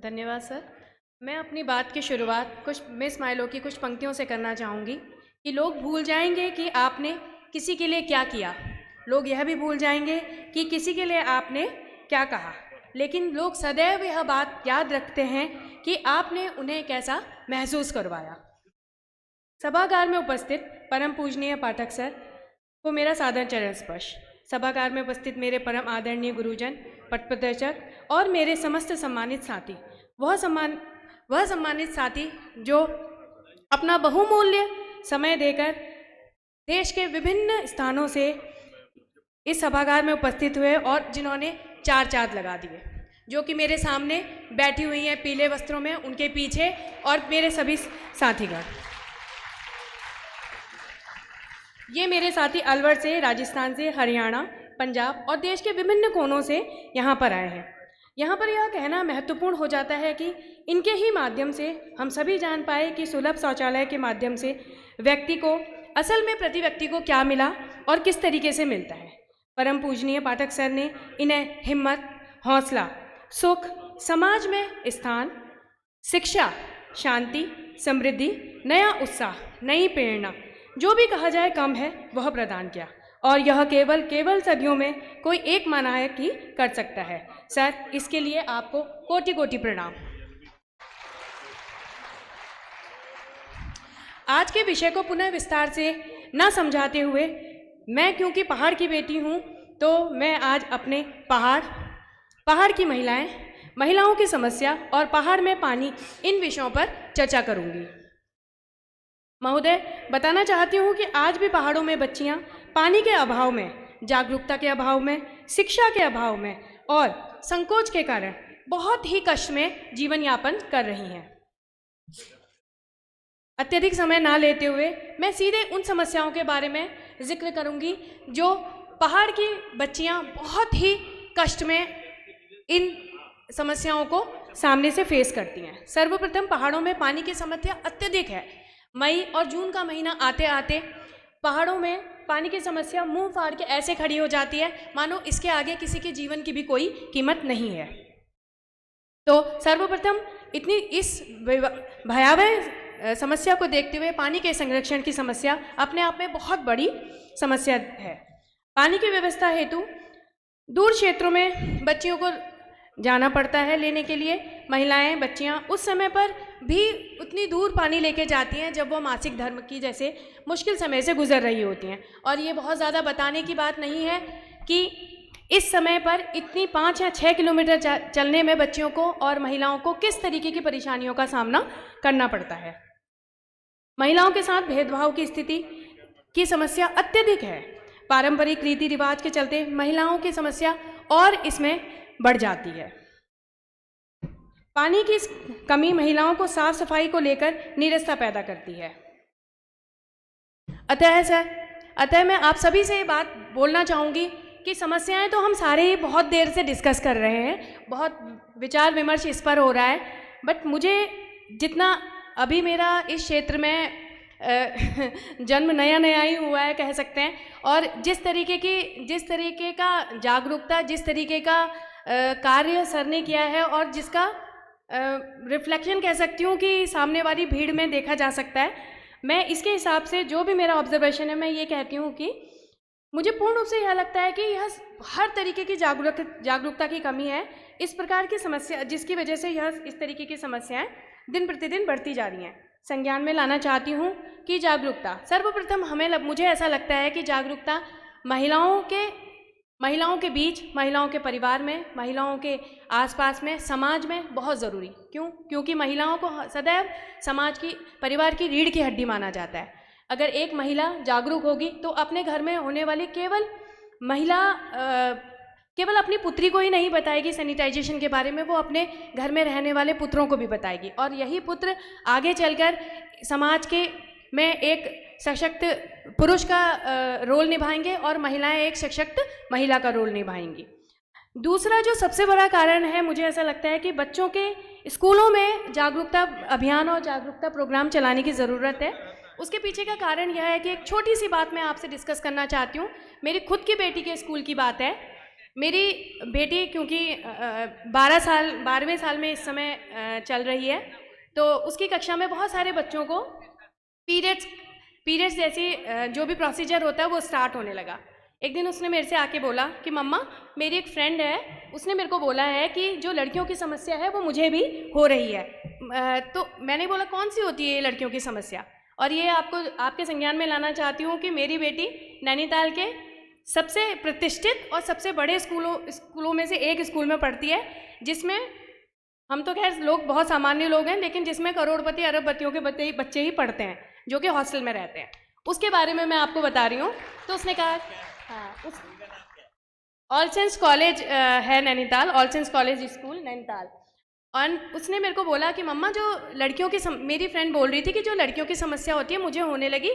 धन्यवाद सर। मैं अपनी बात की शुरुआत कुछ मिस माइलो की कुछ पंक्तियों से करना चाहूँगी कि लोग भूल जाएंगे कि आपने किसी के लिए क्या किया। लोग यह भी भूल जाएंगे कि किसी के लिए आपने क्या कहा, लेकिन लोग सदैव यह बात याद रखते हैं कि आपने उन्हें कैसा महसूस करवाया। सभागार में उपस्थित परम पूजनीय पाठक सर को मेरा सादर चरण स्पर्श। सभागार में उपस्थित मेरे परम आदरणीय गुरुजन, पथ प्रदर्शक और मेरे समस्त सम्मानित साथी, वह सम्मानित साथी जो अपना बहुमूल्य समय देकर देश के विभिन्न स्थानों से इस सभागार में उपस्थित हुए और जिन्होंने चार चांद लगा दिए, जो कि मेरे सामने बैठी हुई हैं पीले वस्त्रों में, उनके पीछे, और मेरे सभी साथीगण। ये मेरे साथी अलवर से, राजस्थान से, हरियाणा, पंजाब और देश के विभिन्न कोनों से यहाँ पर आए हैं। यहाँ पर यह कहना महत्वपूर्ण हो जाता है कि इनके ही माध्यम से हम सभी जान पाए कि सुलभ शौचालय के माध्यम से व्यक्ति को असल में प्रति व्यक्ति को क्या मिला और किस तरीके से मिलता है। परम पूजनीय पाठक सर ने इन्हें हिम्मत, हौसला, सुख, समाज में स्थान, शिक्षा, शांति, समृद्धि, नया उत्साह, नई प्रेरणा, जो भी कहा जाए कम है, वह प्रदान किया, और यह केवल सदियों में कोई एक महानायक ही कर सकता है। सर, इसके लिए आपको कोटि कोटि प्रणाम। आज के विषय को पुनः विस्तार से न समझाते हुए, मैं क्योंकि पहाड़ की बेटी हूँ, तो मैं आज अपने पहाड़ की महिलाओं की समस्या और पहाड़ में पानी, इन विषयों पर चर्चा करूँगी। महोदय, बताना चाहती हूँ कि आज भी पहाड़ों में बच्चियाँ पानी के अभाव में, जागरूकता के अभाव में, शिक्षा के अभाव में और संकोच के कारण बहुत ही कष्ट में जीवन यापन कर रही हैं। अत्यधिक समय ना लेते हुए मैं सीधे उन समस्याओं के बारे में जिक्र करूँगी जो पहाड़ की बच्चियाँ बहुत ही कष्ट में इन समस्याओं को सामने से फेस करती हैं। सर्वप्रथम, पहाड़ों में पानी की समस्या अत्यधिक है। मई और जून का महीना आते आते पहाड़ों में पानी की समस्या मुंह फाड़ के ऐसे खड़ी हो जाती है मानो इसके आगे किसी के जीवन की भी कोई कीमत नहीं है। तो सर्वप्रथम इतनी इस भयावह समस्या को देखते हुए पानी के संरक्षण की समस्या अपने आप में बहुत बड़ी समस्या है। पानी की व्यवस्था हेतु दूर क्षेत्रों में बच्चियों को जाना पड़ता है लेने के लिए। महिलाएं, बच्चियां उस समय पर भी उतनी दूर पानी लेके जाती हैं जब वो मासिक धर्म की जैसे मुश्किल समय से गुजर रही होती हैं। और ये बहुत ज़्यादा बताने की बात नहीं है कि इस समय पर इतनी 5 या 6 किलोमीटर चलने में बच्चियों को और महिलाओं को किस तरीके की परेशानियों का सामना करना पड़ता है। महिलाओं के साथ भेदभाव की स्थिति की समस्या अत्यधिक है। पारंपरिक रीति रिवाज के चलते महिलाओं की समस्या और इसमें बढ़ जाती है। पानी की कमी महिलाओं को साफ सफाई को लेकर नीरसता पैदा करती है। अतः मैं आप सभी से ये बात बोलना चाहूँगी कि समस्याएं तो हम सारे ही बहुत देर से डिस्कस कर रहे हैं, बहुत विचार विमर्श इस पर हो रहा है, बट मुझे जितना अभी मेरा इस क्षेत्र में जन्म नया ही हुआ है कह सकते हैं, और जिस तरीके का जागरूकता, जिस तरीके का कार्य सर ने किया है और जिसका रिफ्लेक्शन कह सकती हूँ कि सामने वाली भीड़ में देखा जा सकता है, मैं इसके हिसाब से जो भी मेरा ऑब्जर्वेशन है मैं ये कहती हूँ कि मुझे पूर्ण रूप से यह लगता है कि यह हर तरीके की जागरूकता की कमी है। इस प्रकार की समस्या जिसकी वजह से यह इस तरीके की समस्याएं दिन प्रतिदिन बढ़ती जा रही हैं। संज्ञान में लाना चाहती हूँ कि जागरूकता सर्वप्रथम मुझे ऐसा लगता है कि जागरूकता महिलाओं के बीच, महिलाओं के परिवार में, महिलाओं के आसपास में, समाज में बहुत ज़रूरी। क्योंकि महिलाओं को सदैव समाज की, परिवार की रीढ़ की हड्डी माना जाता है। अगर एक महिला जागरूक होगी तो अपने घर में होने वाली केवल अपनी पुत्री को ही नहीं बताएगी सैनिटाइजेशन के बारे में, वो अपने घर में रहने वाले पुत्रों को भी बताएगी, और यही पुत्र आगे चलकर समाज के में एक सशक्त पुरुष का रोल निभाएंगे और महिलाएं एक सशक्त महिला का रोल निभाएंगी। दूसरा जो सबसे बड़ा कारण है, मुझे ऐसा लगता है कि बच्चों के स्कूलों में जागरूकता अभियान और जागरूकता प्रोग्राम चलाने की ज़रूरत है। उसके पीछे का कारण यह है कि एक छोटी सी बात मैं आपसे डिस्कस करना चाहती हूँ। मेरी खुद की बेटी के स्कूल की बात है। मेरी बेटी क्योंकि 12वें साल में इस समय चल रही है, तो उसकी कक्षा में बहुत सारे बच्चों को पीरियड्स जैसी जो भी प्रोसीजर होता है वो स्टार्ट होने लगा। एक दिन उसने मेरे से आके बोला कि मम्मा, मेरी एक फ्रेंड है, उसने मेरे को बोला है कि जो लड़कियों की समस्या है वो मुझे भी हो रही है। तो मैंने बोला कौन सी होती है ये लड़कियों की समस्या, और ये आपके संज्ञान में लाना चाहती हूँ कि मेरी बेटी नैनीताल के सबसे प्रतिष्ठित और सबसे बड़े स्कूलों में से एक स्कूल में पढ़ती है, जिसमें हम तो खैर लोग बहुत सामान्य लोग हैं, लेकिन जिसमें करोड़पति अरबपतियों के बच्चे ही पढ़ते हैं जो कि हॉस्टल में रहते हैं। उसके बारे में मैं आपको बता रही हूँ। तो उसने कहा हाँ, ऑल सेंस कॉलेज है Nainital, all sense college school Nainital. और उसने मेरे को बोला कि मम्मा, जो लड़कियों की मेरी फ्रेंड बोल रही थी कि जो लड़कियों की समस्या होती है मुझे होने लगी,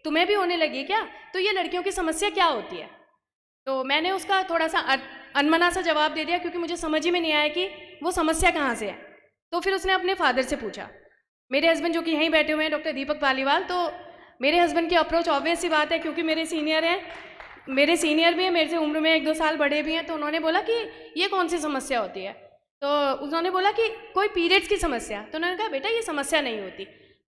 तुम्हें भी होने लगी क्या? तो ये लड़कियों की समस्या क्या होती है? तो मैंने उसका थोड़ा सा अनमना सा जवाब दे दिया, क्योंकि मुझे समझ ही में नहीं आया कि वो समस्या कहाँ से है। तो फिर उसने अपने फादर से पूछा। मेरे हस्बैंड जो कि यहीं बैठे हुए हैं, डॉक्टर दीपक पालीवाल, तो मेरे हस्बैंड की अप्रोच ऑब्वियस सी बात है, क्योंकि मेरे सीनियर भी हैं, मेरे से उम्र में 1-2 साल बड़े भी हैं। तो उन्होंने बोला कि ये कौन सी समस्या होती है? तो उन्होंने बोला कि कोई पीरियड्स की समस्या। तो उन्होंने कहा बेटा ये समस्या नहीं होती।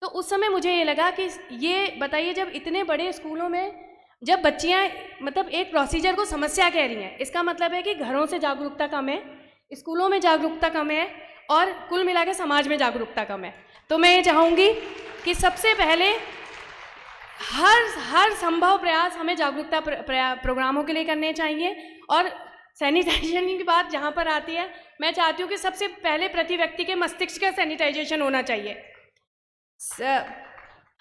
तो उस समय मुझे ये लगा कि ये बताइए, जब इतने बड़े स्कूलों में जब बच्चियाँ मतलब एक प्रोसीजर को समस्या कह रही हैं, इसका मतलब है कि घरों से जागरूकता कम है, स्कूलों में जागरूकता कम है, और कुल मिला के समाज में जागरूकता कम है। तो मैं ये चाहूँगी कि सबसे पहले हर संभव प्रयास हमें जागरूकता प्रोग्रामों के लिए करने चाहिए। और सैनिटाइजेशन की बात जहाँ पर आती है, मैं चाहती हूँ कि सबसे पहले प्रति व्यक्ति के मस्तिष्क का सैनिटाइजेशन होना चाहिए।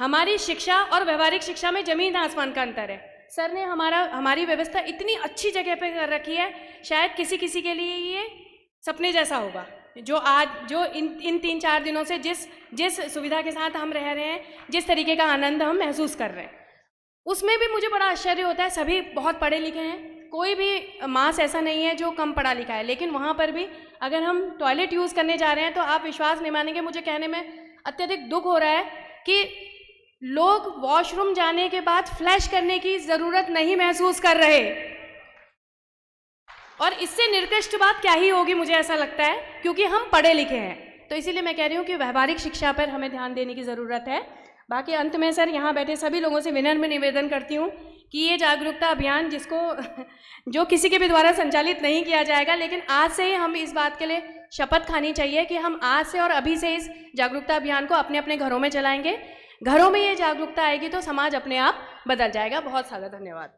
हमारी शिक्षा और व्यवहारिक शिक्षा में जमीन आसमान का अंतर है। सर ने हमारी व्यवस्था इतनी अच्छी जगह पे कर रखी है, शायद किसी के लिए ये सपने जैसा होगा, जो इन 3-4 दिनों से जिस सुविधा के साथ हम रह रहे हैं, जिस तरीके का आनंद हम महसूस कर रहे हैं, उसमें भी मुझे बड़ा आश्चर्य होता है। सभी बहुत पढ़े लिखे हैं, कोई भी मास ऐसा नहीं है जो कम पढ़ा लिखा है, लेकिन वहाँ पर भी अगर हम टॉयलेट यूज़ करने जा रहे हैं तो आप विश्वास नहीं मानेंगे, मुझे कहने में अत्यधिक दुख हो रहा है कि लोग वॉशरूम जाने के बाद फ्लैश करने की ज़रूरत नहीं महसूस कर रहे। और इससे निर्कृष्ट बात क्या ही होगी, मुझे ऐसा लगता है, क्योंकि हम पढ़े लिखे हैं। तो इसीलिए मैं कह रही हूँ कि व्यवहारिक शिक्षा पर हमें ध्यान देने की ज़रूरत है। बाकी अंत में सर, यहाँ बैठे सभी लोगों से विनम्र निवेदन करती हूँ कि ये जागरूकता अभियान जो किसी के भी द्वारा संचालित नहीं किया जाएगा, लेकिन आज से ही हम इस बात के लिए शपथ खानी चाहिए कि हम आज से और अभी से इस जागरूकता अभियान को अपने अपने घरों में चलाएंगे। घरों में ये जागरूकता आएगी तो समाज अपने आप बदल जाएगा। बहुत सारा धन्यवाद।